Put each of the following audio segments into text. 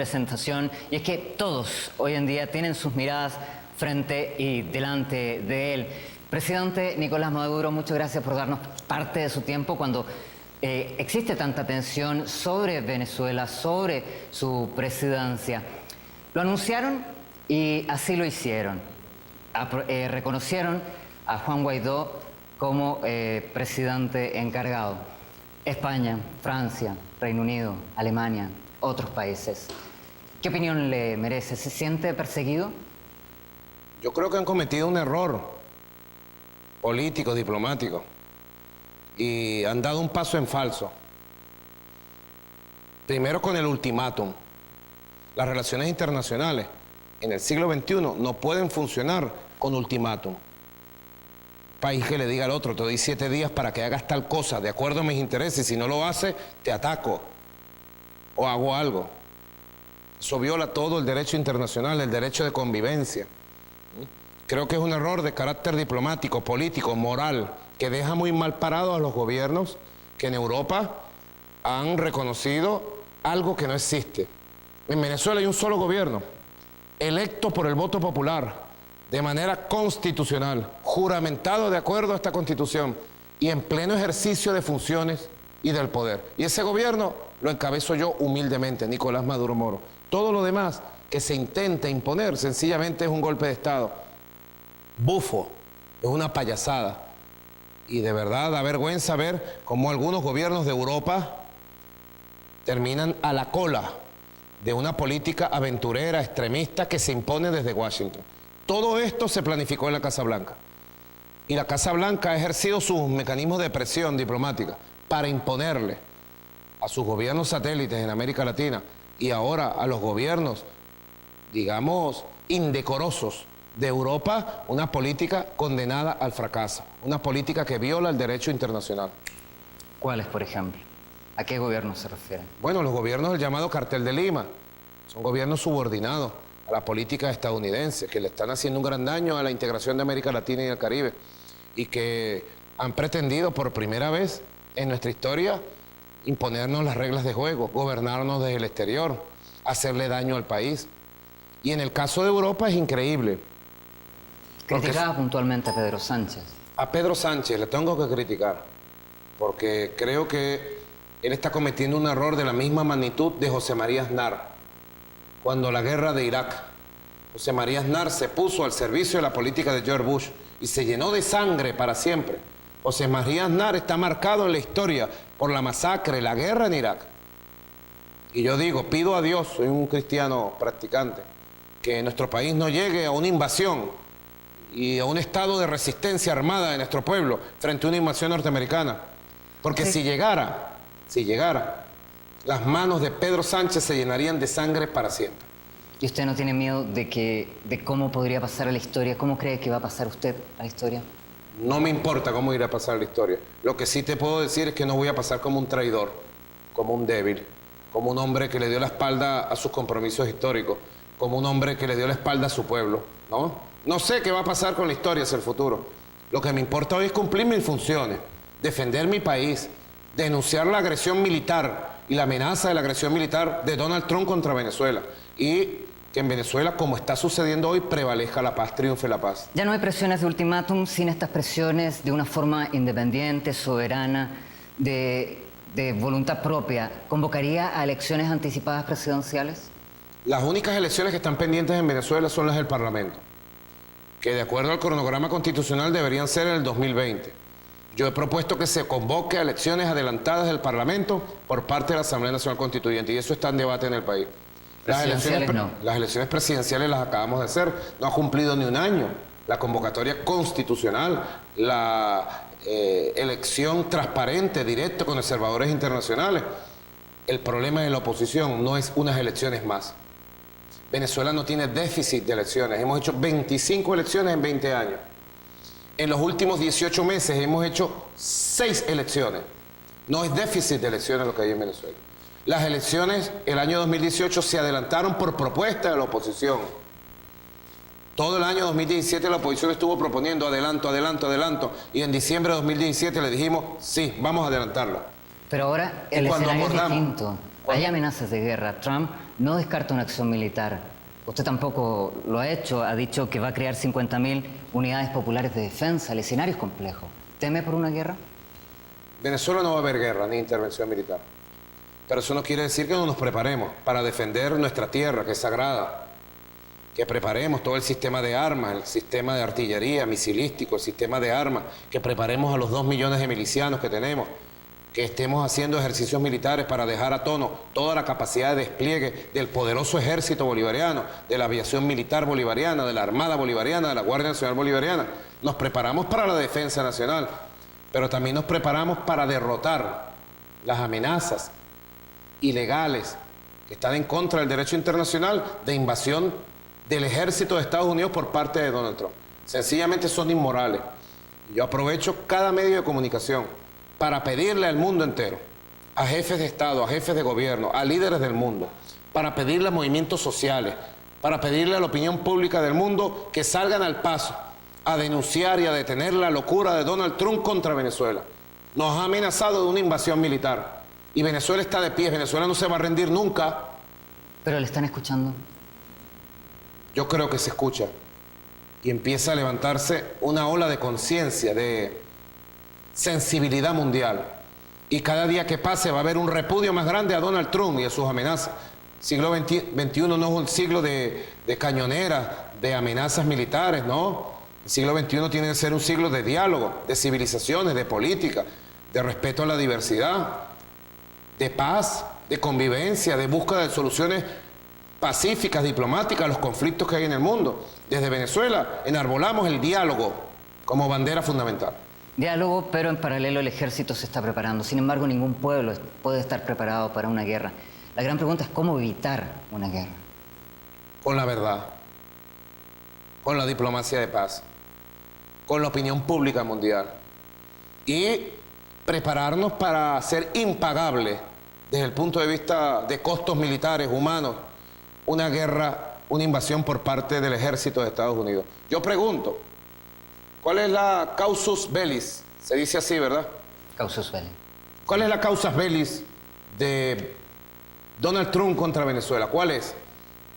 presentación, y es que todos hoy en día tienen sus miradas frente y delante de él. Presidente Nicolás Maduro, muchas gracias por darnos parte de su tiempo cuando existe tanta tensión sobre Venezuela, sobre su presidencia. Lo anunciaron y así lo hicieron. Reconocieron a Juan Guaidó como presidente encargado. España, Francia, Reino Unido, Alemania, otros países. ¿Qué opinión le merece? ¿Se siente perseguido? Yo creo que han cometido un error político, diplomático, y han dado un paso en falso. Primero con el ultimátum. Las relaciones internacionales en el siglo XXI no pueden funcionar con ultimátum. País que le diga al otro, te doy 7 días para que hagas tal cosa, de acuerdo a mis intereses, si no lo haces, te ataco o hago algo. Eso viola todo el derecho internacional, el derecho de convivencia. Creo que es un error de carácter diplomático, político, moral, que deja muy mal parados a los gobiernos que en Europa han reconocido algo que no existe. En Venezuela hay un solo gobierno, electo por el voto popular, de manera constitucional, juramentado de acuerdo a esta Constitución y en pleno ejercicio de funciones y del poder. Y ese gobierno lo encabezo yo humildemente, Nicolás Maduro Moro. Todo lo demás que se intenta imponer sencillamente es un golpe de Estado. Bufo, es una payasada. Y de verdad da vergüenza ver cómo algunos gobiernos de Europa terminan a la cola de una política aventurera, extremista que se impone desde Washington. Todo esto se planificó en la Casa Blanca. Y la Casa Blanca ha ejercido sus mecanismos de presión diplomática para imponerle a sus gobiernos satélites en América Latina y ahora a los gobiernos, digamos, indecorosos de Europa, una política condenada al fracaso, una política que viola el derecho internacional. ¿Cuáles, por ejemplo? ¿A qué gobierno se refieren? Bueno, los gobiernos del llamado Cartel de Lima son gobiernos subordinados a la política estadounidense, que le están haciendo un gran daño a la integración de América Latina y el Caribe, y que han pretendido por primera vez en nuestra historia imponernos las reglas de juego, gobernarnos desde el exterior, hacerle daño al país. Y en el caso de Europa es increíble. Criticaba puntualmente a Pedro Sánchez. A Pedro Sánchez le tengo que criticar, porque creo que él está cometiendo un error de la misma magnitud de José María Aznar. Cuando la guerra de Irak, José María Aznar se puso al servicio de la política de George Bush y se llenó de sangre para siempre. José María Aznar está marcado en la historia por la masacre, la guerra en Irak. Y yo digo, pido a Dios, soy un cristiano practicante, que nuestro país no llegue a una invasión y a un estado de resistencia armada de nuestro pueblo frente a una invasión norteamericana. Porque si llegara, las manos de Pedro Sánchez se llenarían de sangre para siempre. ¿Y usted no tiene miedo de cómo podría pasar a la historia? ¿Cómo cree que va a pasar usted a la historia? No me importa cómo irá a pasar la historia. Lo que sí te puedo decir es que no voy a pasar como un traidor, como un débil, como un hombre que le dio la espalda a sus compromisos históricos, como un hombre que le dio la espalda a su pueblo, ¿no? No sé qué va a pasar con la historia hacia el futuro. Lo que me importa hoy es cumplir mis funciones, defender mi país, denunciar la agresión militar y la amenaza de la agresión militar de Donald Trump contra Venezuela. Y que en Venezuela, como está sucediendo hoy, prevalezca la paz, triunfe la paz. Ya no hay presiones de ultimátum, sin estas presiones de una forma independiente, soberana, de voluntad propia. ¿Convocaría a elecciones anticipadas presidenciales? Las únicas elecciones que están pendientes en Venezuela son las del Parlamento, que de acuerdo al cronograma constitucional deberían ser en el 2020. Yo he propuesto que se convoque a elecciones adelantadas del Parlamento por parte de la Asamblea Nacional Constituyente, y eso está en debate en el país. Las elecciones presidenciales las acabamos de hacer, no ha cumplido ni un año. La convocatoria constitucional, la elección transparente, directa con observadores internacionales. El problema de la oposición no es unas elecciones más. Venezuela no tiene déficit de elecciones. Hemos hecho 25 elecciones en 20 años. En los últimos 18 meses hemos hecho 6 elecciones. No es déficit de elecciones lo que hay en Venezuela. Las elecciones el año 2018 se adelantaron por propuesta de la oposición. Todo el año 2017 la oposición estuvo proponiendo adelanto, adelanto, adelanto, y en diciembre de 2017 le dijimos, sí, vamos a adelantarla. Pero ahora el escenario es distinto. Hay amenazas de guerra. Trump no descarta una acción militar. Usted tampoco lo ha hecho, ha dicho que va a crear 50.000 unidades populares de defensa. El escenario es complejo. ¿Teme por una guerra? Venezuela no va a haber guerra ni intervención militar. Pero eso no quiere decir que no nos preparemos para defender nuestra tierra, que es sagrada. Que preparemos todo el sistema de armas, el sistema de artillería, misilístico, el sistema de armas, que preparemos a los 2 millones de milicianos que tenemos, que estemos haciendo ejercicios militares para dejar a tono toda la capacidad de despliegue del poderoso ejército bolivariano, de la aviación militar bolivariana, de la Armada bolivariana, de la Guardia Nacional bolivariana. Nos preparamos para la defensa nacional, pero también nos preparamos para derrotar las amenazas ilegales que están en contra del derecho internacional de invasión del ejército de Estados Unidos por parte de Donald Trump. Sencillamente son inmorales. Yo aprovecho cada medio de comunicación para pedirle al mundo entero, a jefes de Estado, a jefes de gobierno, a líderes del mundo, para pedirle a movimientos sociales, para pedirle a la opinión pública del mundo que salgan al paso a denunciar y a detener la locura de Donald Trump contra Venezuela. Nos ha amenazado de una invasión militar y Venezuela está de pie. Venezuela no se va a rendir nunca. ¿Pero le están escuchando? Yo creo que se escucha y empieza a levantarse una ola de conciencia, de sensibilidad mundial. Y cada día que pase va a haber un repudio más grande a Donald Trump y a sus amenazas. El siglo XXI no es un siglo de cañoneras, de amenazas militares, no. El siglo XXI tiene que ser un siglo de diálogo, de civilizaciones, de política, de respeto a la diversidad, de paz, de convivencia, de búsqueda de soluciones pacíficas, diplomáticas a los conflictos que hay en el mundo. Desde Venezuela enarbolamos el diálogo como bandera fundamental. Diálogo, pero en paralelo el ejército se está preparando. Sin embargo, ningún pueblo puede estar preparado para una guerra. La gran pregunta es cómo evitar una guerra. Con la verdad, con la diplomacia de paz, con la opinión pública mundial y prepararnos para ser impagables desde el punto de vista de costos militares, humanos, una guerra, una invasión por parte del ejército de Estados Unidos. Yo pregunto, ¿cuál es la causus bellis? Se dice así, ¿verdad? Causus belli. ¿Cuál es la causa bellis de Donald Trump contra Venezuela? ¿Cuál es?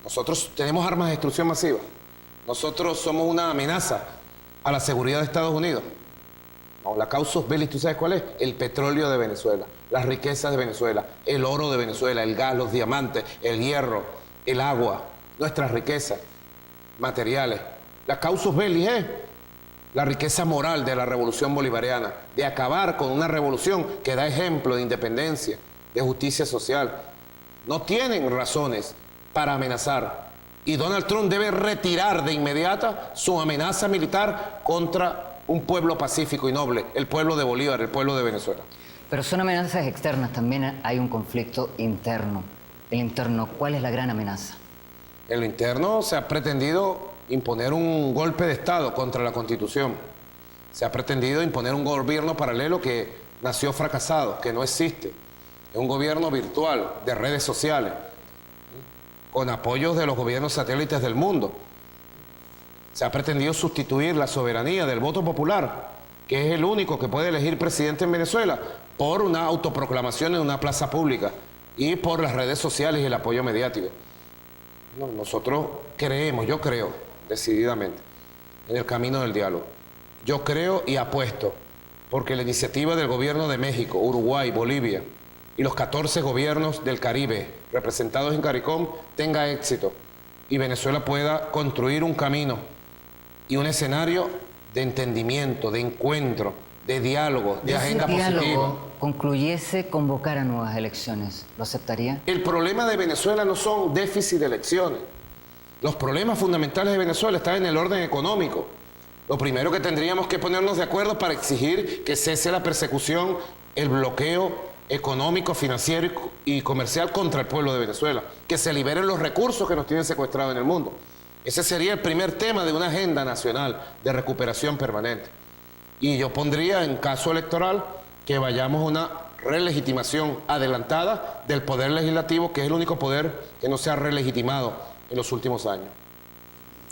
Nosotros tenemos armas de destrucción masiva. Nosotros somos una amenaza a la seguridad de Estados Unidos. No, la causa belli, ¿tú sabes cuál es? El petróleo de Venezuela, las riquezas de Venezuela, el oro de Venezuela, el gas, los diamantes, el hierro, el agua, nuestras riquezas materiales. La causa belli es la riqueza moral de la revolución bolivariana, de acabar con una revolución que da ejemplo de independencia, de justicia social. No tienen razones para amenazar. Y Donald Trump debe retirar de inmediata su amenaza militar contra un pueblo pacífico y noble, el pueblo de Bolívar, el pueblo de Venezuela. Pero son amenazas externas, también hay un conflicto interno. El interno, ¿cuál es la gran amenaza? En lo interno se ha pretendido imponer un golpe de Estado contra la Constitución. Se ha pretendido imponer un gobierno paralelo que nació fracasado, que no existe. Es un gobierno virtual de redes sociales, con apoyos de los gobiernos satélites del mundo. Se ha pretendido sustituir la soberanía del voto popular, que es el único que puede elegir presidente en Venezuela, por una autoproclamación en una plaza pública y por las redes sociales y el apoyo mediático. No, nosotros creemos, yo creo decididamente en el camino del diálogo. Yo creo y apuesto porque la iniciativa del gobierno de México, Uruguay, Bolivia y los 14 gobiernos del Caribe representados en CARICOM tenga éxito y Venezuela pueda construir un camino y un escenario de entendimiento, de encuentro, de diálogo, de agenda positiva. Si ese diálogo concluyese convocar a nuevas elecciones, ¿lo aceptaría? El problema de Venezuela no son déficit de elecciones. Los problemas fundamentales de Venezuela están en el orden económico. Lo primero que tendríamos que ponernos de acuerdo para exigir que cese la persecución, el bloqueo económico, financiero y comercial contra el pueblo de Venezuela. Que se liberen los recursos que nos tienen secuestrados en el mundo. Ese sería el primer tema de una agenda nacional de recuperación permanente. Y yo pondría en caso electoral que vayamos a una relegitimación adelantada del poder legislativo, que es el único poder que no se ha relegitimado en los últimos años.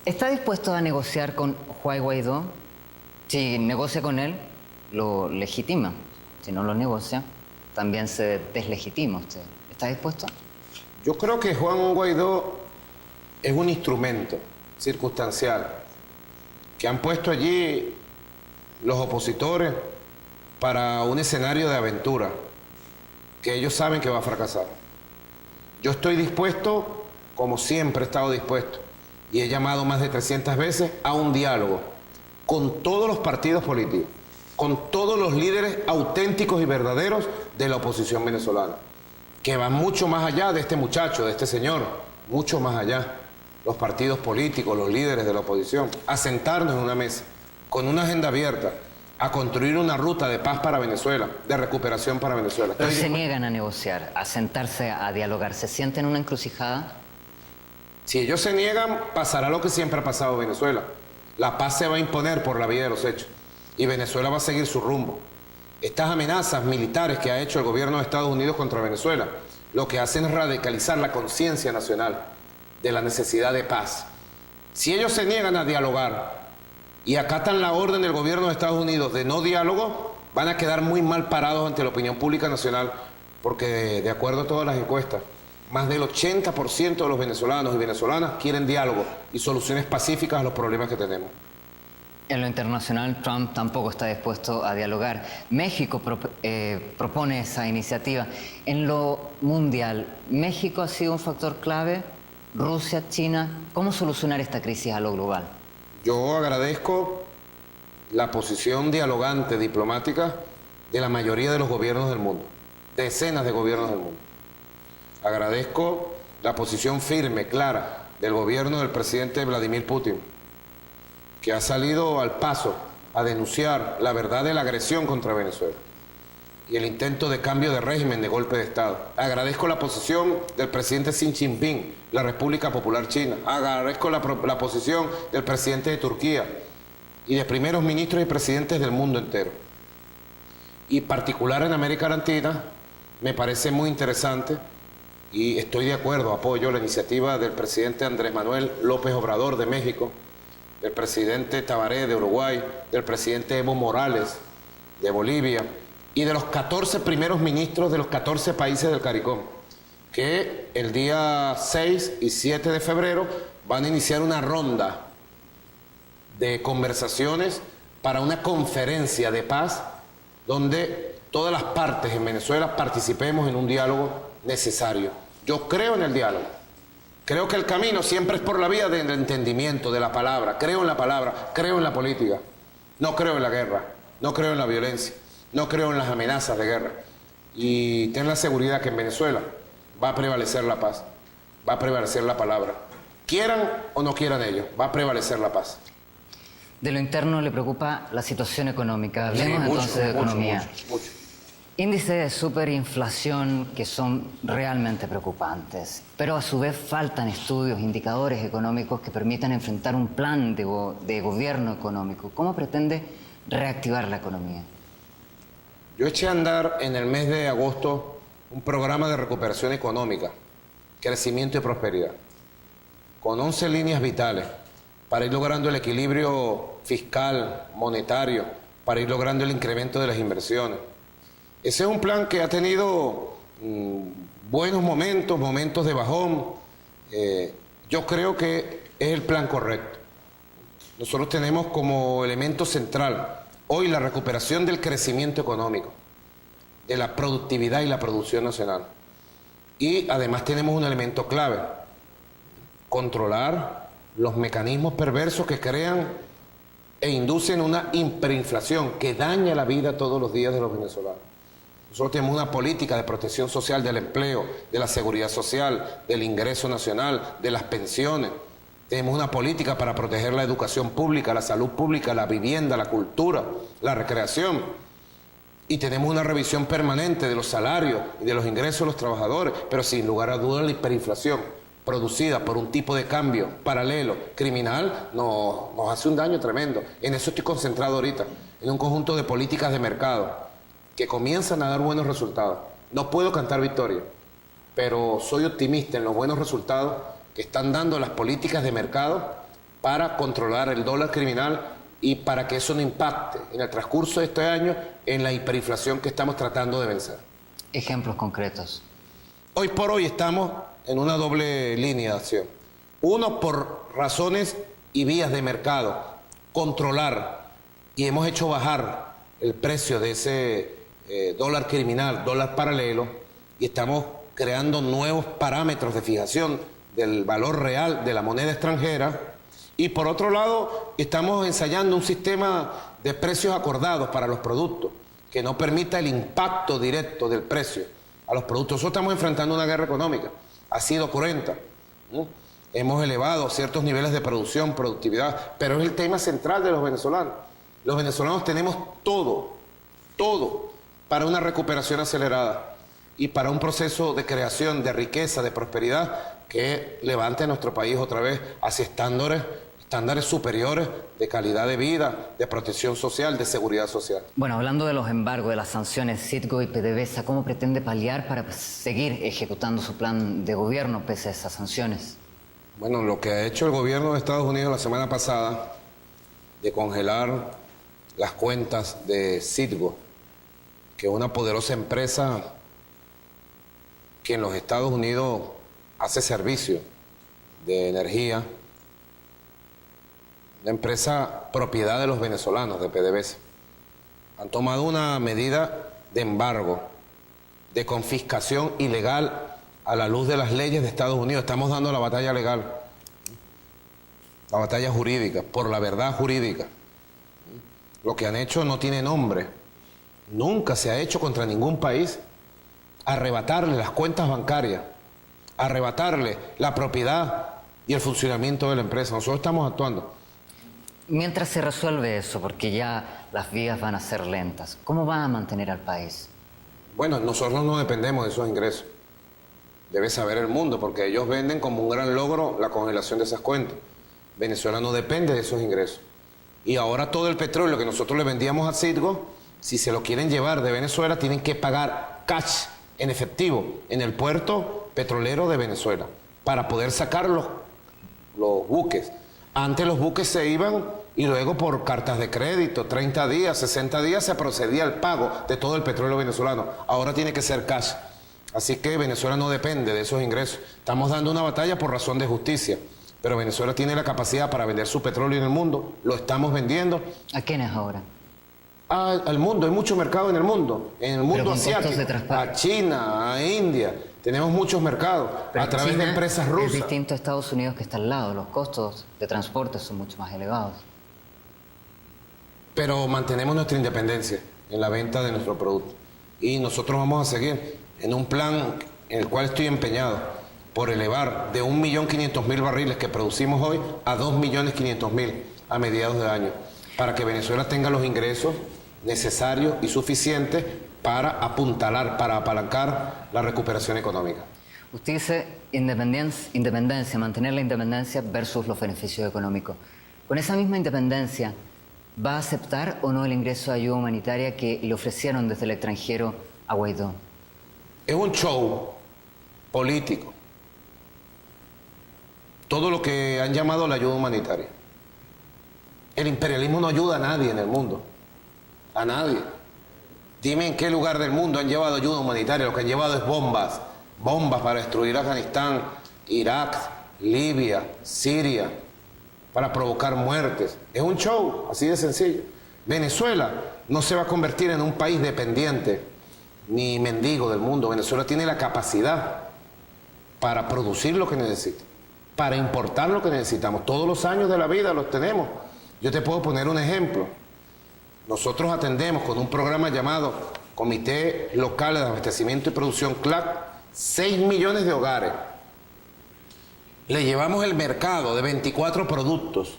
¿Está dispuesto a negociar con Juan Guaidó? Si negocia con él, lo legitima. Si no lo negocia, también se deslegitima usted. ¿Está dispuesto? Yo creo que Juan Guaidó es un instrumento circunstancial que han puesto allí los opositores para un escenario de aventura que ellos saben que va a fracasar. Yo estoy dispuesto, como siempre he estado dispuesto, y he llamado más de 300 veces a un diálogo con todos los partidos políticos, con todos los líderes auténticos y verdaderos de la oposición venezolana, que van mucho más allá de este muchacho, de este señor, mucho más allá. Los partidos políticos, los líderes de la oposición, a sentarnos en una mesa, con una agenda abierta, a construir una ruta de paz para Venezuela, de recuperación para Venezuela. Pero se niegan a negociar, a sentarse, a dialogar. ¿Se sienten en una encrucijada? Si ellos se niegan, pasará lo que siempre ha pasado en Venezuela. La paz se va a imponer por la vía de los hechos y Venezuela va a seguir su rumbo. Estas amenazas militares que ha hecho el gobierno de Estados Unidos contra Venezuela, lo que hacen es radicalizar la conciencia nacional de la necesidad de paz. Si ellos se niegan a dialogar y acatan la orden del gobierno de Estados Unidos de no diálogo, van a quedar muy mal parados ante la opinión pública nacional, porque de acuerdo a todas las encuestas, más del 80% de los venezolanos y venezolanas quieren diálogo y soluciones pacíficas a los problemas que tenemos. En lo internacional, Trump tampoco está dispuesto a dialogar. México propone esa iniciativa. En lo mundial, ¿México ha sido un factor clave? ¿Rusia, China? ¿Cómo solucionar esta crisis a lo global? Yo agradezco la posición dialogante, diplomática, de la mayoría de los gobiernos del mundo, decenas de gobiernos del mundo. Agradezco la posición firme, clara, del gobierno del presidente Vladimir Putin, que ha salido al paso a denunciar la verdad de la agresión contra Venezuela y el intento de cambio de régimen, de golpe de Estado. Agradezco la posición del presidente Xi Jinping, la República Popular China. Agradezco la posición del presidente de Turquía y de primeros ministros y presidentes del mundo entero. Y particular en América Latina, me parece muy interesante y estoy de acuerdo, apoyo la iniciativa del presidente Andrés Manuel López Obrador de México, del presidente Tabaré de Uruguay, del presidente Evo Morales de Bolivia y de los 14 primeros ministros de los 14 países del CARICOM, que el día 6 y 7 de febrero van a iniciar una ronda de conversaciones para una conferencia de paz donde todas las partes en Venezuela participemos en un diálogo necesario. Yo creo en el diálogo. Creo que el camino siempre es por la vía del entendimiento, de la palabra. Creo en la palabra, creo en la política. No creo en la guerra, no creo en la violencia, no creo en las amenazas de guerra. Y ten la seguridad que en Venezuela va a prevalecer la paz, va a prevalecer la palabra. Quieran o no quieran ellos, va a prevalecer la paz. De lo interno le preocupa la situación económica. Hablemos entonces de economía. Mucho. Índices de superinflación que son realmente preocupantes, pero a su vez faltan estudios, indicadores económicos que permitan enfrentar un plan de gobierno económico. ¿Cómo pretende reactivar la economía? Yo eché a andar en el mes de agosto un programa de recuperación económica, crecimiento y prosperidad, con 11 líneas vitales para ir logrando el equilibrio fiscal, monetario, para ir logrando el incremento de las inversiones. Ese es un plan que ha tenido buenos momentos, momentos de bajón. Yo creo que es el plan correcto. Nosotros tenemos como elemento central hoy la recuperación del crecimiento económico, de la productividad y la producción nacional. Y además tenemos un elemento clave, controlar los mecanismos perversos que crean e inducen una hiperinflación que daña la vida todos los días de los venezolanos. Nosotros tenemos una política de protección social del empleo, de la seguridad social, del ingreso nacional, de las pensiones. Tenemos una política para proteger la educación pública, la salud pública, la vivienda, la cultura, la recreación. Y tenemos una revisión permanente de los salarios y de los ingresos de los trabajadores, pero sin lugar a dudas la hiperinflación producida por un tipo de cambio paralelo, criminal, nos hace un daño tremendo. En eso estoy concentrado ahorita, en un conjunto de políticas de mercado que comienzan a dar buenos resultados. No puedo cantar victoria, pero soy optimista en los buenos resultados que están dando las políticas de mercado para controlar el dólar criminal y para que eso no impacte en el transcurso de este año en la hiperinflación que estamos tratando de vencer. Ejemplos concretos. Hoy por hoy estamos en una doble línea de acción. Uno, por razones y vías de mercado, controlar, y hemos hecho bajar el precio de ese dólar criminal, dólar paralelo, y estamos creando nuevos parámetros de fijación del valor real de la moneda extranjera. Y por otro lado, estamos ensayando un sistema de precios acordados para los productos, que no permita el impacto directo del precio a los productos. Nosotros estamos enfrentando una guerra económica, ha sido cruenta, ¿no? Hemos elevado ciertos niveles de producción, productividad, pero es el tema central de los venezolanos. Los venezolanos tenemos todo para una recuperación acelerada y para un proceso de creación de riqueza, de prosperidad, que levante a nuestro país otra vez hacia estándares superiores de calidad de vida, de protección social, de seguridad social. Bueno, hablando de los embargos, de las sanciones, Citgo y PDVSA, ¿cómo pretende paliar para seguir ejecutando su plan de gobierno pese a esas sanciones? Bueno, lo que ha hecho el gobierno de Estados Unidos la semana pasada, de congelar las cuentas de Citgo, que es una poderosa empresa que en los Estados Unidos hace servicio de energía, una empresa propiedad de los venezolanos, de PDVSA. Han tomado una medida de embargo, de confiscación ilegal a la luz de las leyes de Estados Unidos. Estamos dando la batalla legal, la batalla jurídica, por la verdad jurídica. Lo que han hecho no tiene nombre. Nunca se ha hecho contra ningún país. Arrebatarle las cuentas bancarias, arrebatarle la propiedad y el funcionamiento de la empresa. Nosotros estamos actuando. Mientras se resuelve eso, porque ya las vías van a ser lentas, ¿cómo van a mantener al país? Bueno, nosotros no dependemos de esos ingresos. Debe saber el mundo, porque ellos venden como un gran logro la congelación de esas cuentas. Venezuela no depende de esos ingresos. Y ahora todo el petróleo que nosotros le vendíamos a Citgo, si se lo quieren llevar de Venezuela, tienen que pagar cash, en efectivo, en el puerto petrolero de Venezuela, para poder sacar los buques. Antes los buques se iban y luego por cartas de crédito, 30 días, 60 días, se procedía al pago de todo el petróleo venezolano. Ahora tiene que ser cash. Así que Venezuela no depende de esos ingresos. Estamos dando una batalla por razón de justicia, pero Venezuela tiene la capacidad para vender su petróleo en el mundo. Lo estamos vendiendo. ¿A quiénes ahora? Al mundo, hay mucho mercado en el mundo asiático, a China, a India. Tenemos muchos mercados a través de empresas rusas. Es distinto a Estados Unidos, que está al lado. Los costos de transporte son mucho más elevados. Pero mantenemos nuestra independencia en la venta de nuestro producto. Y nosotros vamos a seguir en un plan en el cual estoy empeñado por elevar de 1.500.000 barriles que producimos hoy a 2.500.000 a mediados de año, para que Venezuela tenga los ingresos necesarios y suficientes para apuntalar, para apalancar la recuperación económica. Usted dice independencia, mantener la independencia versus los beneficios económicos. Con esa misma independencia, ¿va a aceptar o no el ingreso de ayuda humanitaria que le ofrecieron desde el extranjero a Guaidó? Es un show político. Todo lo que han llamado la ayuda humanitaria. El imperialismo no ayuda a nadie en el mundo. A nadie. Dime en qué lugar del mundo han llevado ayuda humanitaria. Lo que han llevado es bombas. Bombas para destruir Afganistán, Irak, Libia, Siria, para provocar muertes. Es un show, así de sencillo. Venezuela no se va a convertir en un país dependiente ni mendigo del mundo. Venezuela tiene la capacidad para producir lo que necesita, para importar lo que necesitamos. Todos los años de la vida los tenemos. Yo te puedo poner un ejemplo. Nosotros atendemos con un programa llamado Comité Local de Abastecimiento y Producción, CLAC, 6 millones de hogares. Le llevamos el mercado de 24 productos,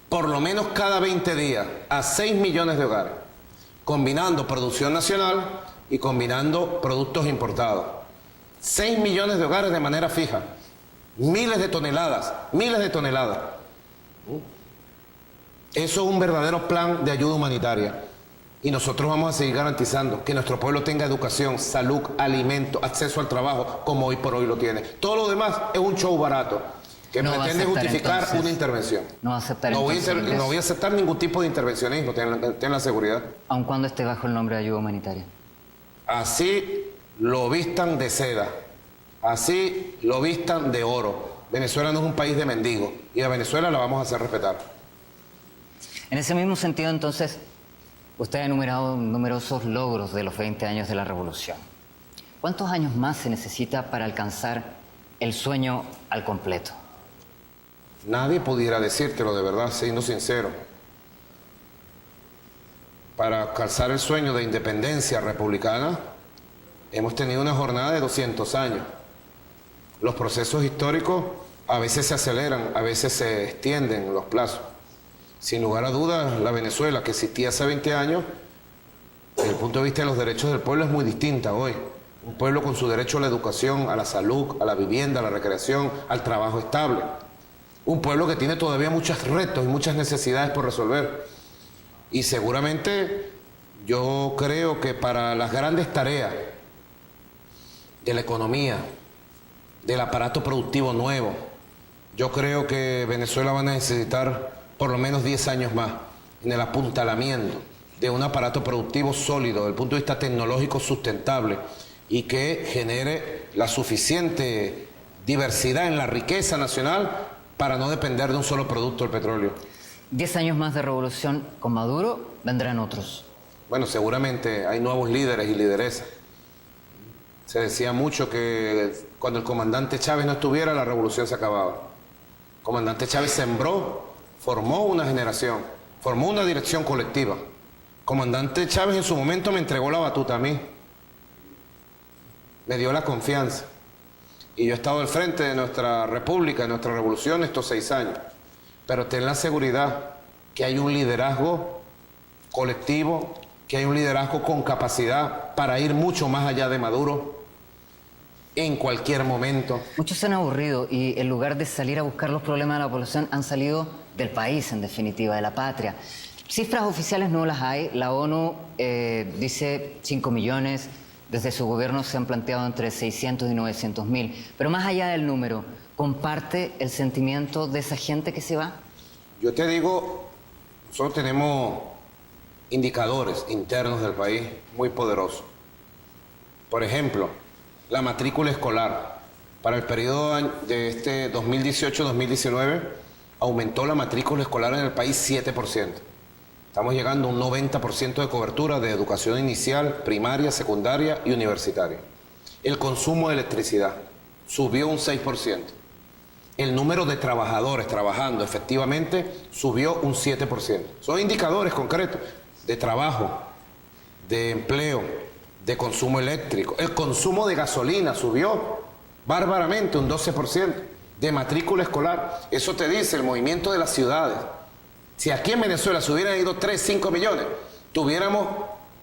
por lo menos cada 20 días, a 6 millones de hogares, combinando producción nacional y combinando productos importados. 6 millones de hogares de manera fija, miles de toneladas, miles de toneladas. Eso es un verdadero plan de ayuda humanitaria. Y nosotros vamos a seguir garantizando que nuestro pueblo tenga educación, salud, alimento, acceso al trabajo, como hoy por hoy lo tiene. Todo lo demás es un show barato que pretende justificar entonces una intervención. No va a aceptar no voy a aceptar ningún tipo de intervencionismo, ten la seguridad. Aun cuando esté bajo el nombre de ayuda humanitaria. Así lo vistan de seda, así lo vistan de oro. Venezuela no es un país de mendigos y a Venezuela la vamos a hacer respetar. En ese mismo sentido, entonces, usted ha enumerado numerosos logros de los 20 años de la revolución. ¿Cuántos años más se necesita para alcanzar el sueño al completo? Nadie pudiera decírtelo de verdad, siendo sincero. Para alcanzar el sueño de independencia republicana, hemos tenido una jornada de 200 años. Los procesos históricos a veces se aceleran, a veces se extienden los plazos. Sin lugar a dudas, la Venezuela que existía hace 20 años, desde el punto de vista de los derechos del pueblo, es muy distinta hoy. Un pueblo con su derecho a la educación, a la salud, a la vivienda, a la recreación, al trabajo estable. Un pueblo que tiene todavía muchos retos y muchas necesidades por resolver. Y seguramente yo creo que para las grandes tareas de la economía, del aparato productivo nuevo, yo creo que Venezuela va a necesitar por lo menos 10 años más en el apuntalamiento de un aparato productivo sólido desde el punto de vista tecnológico sustentable y que genere la suficiente diversidad en la riqueza nacional para no depender de un solo producto, el petróleo. 10 años más de revolución con Maduro, vendrán otros. Bueno, seguramente hay nuevos líderes y lideresas. Se decía mucho que cuando el comandante Chávez no estuviera, la revolución se acababa. El comandante Chávez sembró, formó una generación, formó una dirección colectiva. El comandante Chávez en su momento me entregó la batuta a mí. Me dio la confianza. Y yo he estado al frente de nuestra república, de nuestra revolución estos 6 años. Pero ten la seguridad que hay un liderazgo colectivo, que hay un liderazgo con capacidad para ir mucho más allá de Maduro en cualquier momento. Muchos se han aburrido y en lugar de salir a buscar los problemas de la población han salido del país, en definitiva, de la patria. Cifras oficiales no las hay. La ONU dice 5 millones. Desde su gobierno se han planteado entre 600 y 900 mil. Pero más allá del número, ¿comparte el sentimiento de esa gente que se va? Yo te digo, nosotros tenemos indicadores internos del país muy poderosos. Por ejemplo, la matrícula escolar. Para el periodo de este 2018-2019 aumentó la matrícula escolar en el país 7%. Estamos llegando a un 90% de cobertura de educación inicial, primaria, secundaria y universitaria. El consumo de electricidad subió un 6%. El número de trabajadores trabajando efectivamente subió un 7%. Son indicadores concretos de trabajo, de empleo, de consumo eléctrico. El consumo de gasolina subió bárbaramente un 12%. De matrícula escolar. Eso te dice el movimiento de las ciudades. Si aquí en Venezuela se hubieran ido 3, 5 millones, tuviéramos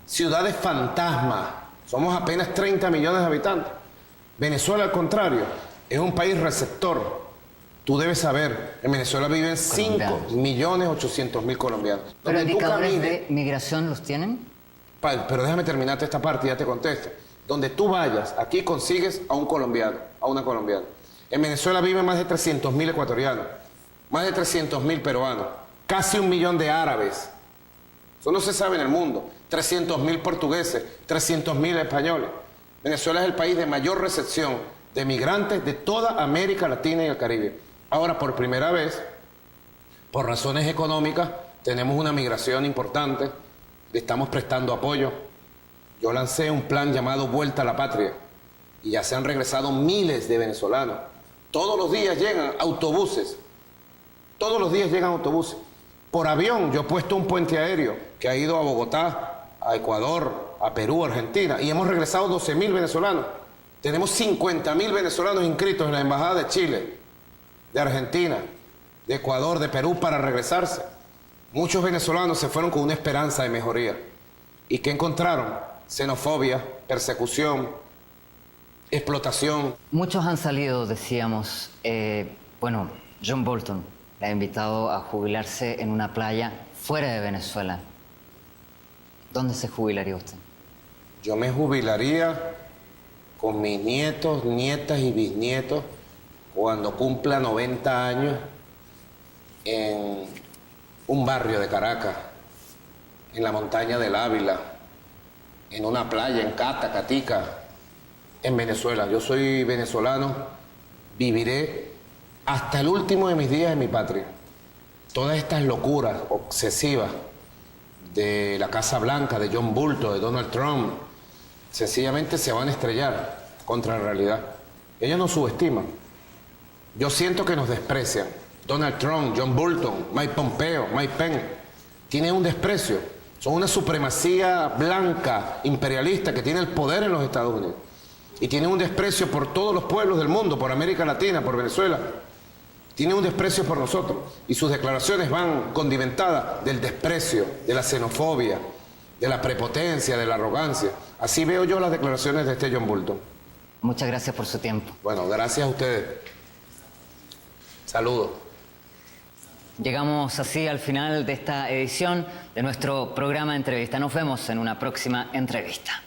ciudades fantasmas. Somos apenas 30 millones de habitantes. Venezuela, al contrario, es un país receptor. Tú debes saber, en Venezuela viven 5.800.000 colombianos. ¿Pero indicadores de migración los tienen? Pero déjame terminarte esta parte y ya te contesto. Donde tú vayas, aquí consigues a un colombiano, a una colombiana. En Venezuela viven más de 300.000 ecuatorianos, más de 300.000 peruanos, casi 1 millón de árabes. Eso no se sabe en el mundo. 300.000 portugueses, 300.000 españoles. Venezuela es el país de mayor recepción de migrantes de toda América Latina y el Caribe. Ahora, por primera vez, por razones económicas, tenemos una migración importante. Le estamos prestando apoyo. Yo lancé un plan llamado Vuelta a la Patria y ya se han regresado miles de venezolanos. Todos los días llegan autobuses. Todos los días llegan autobuses. Por avión, yo he puesto un puente aéreo que ha ido a Bogotá, a Ecuador, a Perú, a Argentina, y hemos regresado 12.000 venezolanos. Tenemos 50.000 venezolanos inscritos en la Embajada de Chile, de Argentina, de Ecuador, de Perú para regresarse. Muchos venezolanos se fueron con una esperanza de mejoría. ¿Y qué encontraron? Xenofobia, persecución, explotación. Muchos han salido, decíamos. John Bolton le ha invitado a jubilarse en una playa fuera de Venezuela. ¿Dónde se jubilaría usted? Yo me jubilaría con mis nietos, nietas y bisnietos cuando cumpla 90 años en un barrio de Caracas, en la montaña del Ávila, en una playa en Cata, Catica, en Venezuela. Yo soy venezolano, viviré hasta el último de mis días en mi patria. Todas estas locuras obsesivas de la Casa Blanca, de John Bolton, de Donald Trump, sencillamente se van a estrellar contra la realidad. Ellos nos subestiman. Yo siento que nos desprecian. Donald Trump, John Bolton, Mike Pompeo, Mike Pence, tienen un desprecio. Son una supremacía blanca, imperialista, que tiene el poder en los Estados Unidos. Y tienen un desprecio por todos los pueblos del mundo, por América Latina, por Venezuela. Tienen un desprecio por nosotros. Y sus declaraciones van condimentadas del desprecio, de la xenofobia, de la prepotencia, de la arrogancia. Así veo yo las declaraciones de este John Bolton. Muchas gracias por su tiempo. Bueno, gracias a ustedes. Saludos. Llegamos así al final de esta edición de nuestro programa de entrevista. Nos vemos en una próxima entrevista.